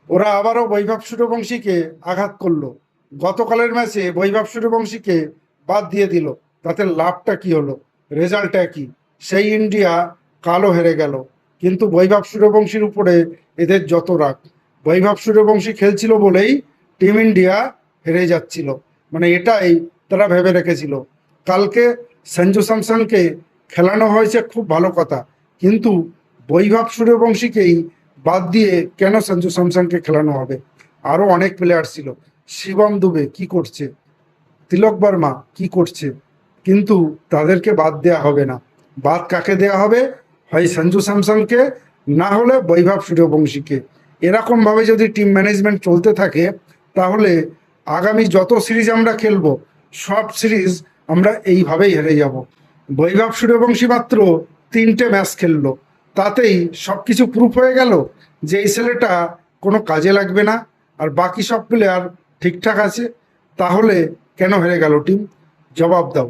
ওরা আবারও বৈভব সূর্যবংশীকে আঘাত করলো। গতকালের ম্যাচে বৈভব সূর্যবংশীকে বাদ দিয়ে দিল, তাতে লাভটা কি হলো? রেজাল্ট একই, সেই ইন্ডিয়া কালও হেরে গেল। কিন্তু বৈভব সূর্যবংশীর উপরে এদের যত রাগ। বৈভব সূর্যবংশী খেলছিল বলেই টিম ইন্ডিয়া হেরে যাচ্ছিল, মানে এটাই তারা ভেবে রেখেছিল। কালকে সঞ্জু স্যামসনকে খেলানো হয়েছে, খুব ভালো কথা, কিন্তু বৈভব সূর্যবংশীকেই বাদ দিয়ে কেন সঞ্জু স্যামসনকে খেলানো হবে? আরও অনেক প্লেয়ার ছিল, শিবম দুবে কি করছে, তিলক বর্মা কি করছে, কিন্তু তাদেরকে বাদ দেয়া হবে না। বাদ কাকে দেয়া হবে? হয় সঞ্জু স্যামসনকে, না হলে বৈভব সূর্যবংশীকে। এরকমভাবে যদি টিম ম্যানেজমেন্ট চলতে থাকে, তাহলে আগামী যত সিরিজ আমরা খেলবো, সব সিরিজ আমরা এইভাবেই হেরে যাব। বৈভব সূর্যবংশী মাত্র 3টে ম্যাচ খেললো, তাতেই সব কিছু প্রুফ হয়ে গেল যে এই ছেলেটা কোনো কাজে লাগবে না, আর বাকি সব প্লেয়ার ঠিকঠাক আছে। তাহলে কেন হেরে গেল টিম? জবাব দাও।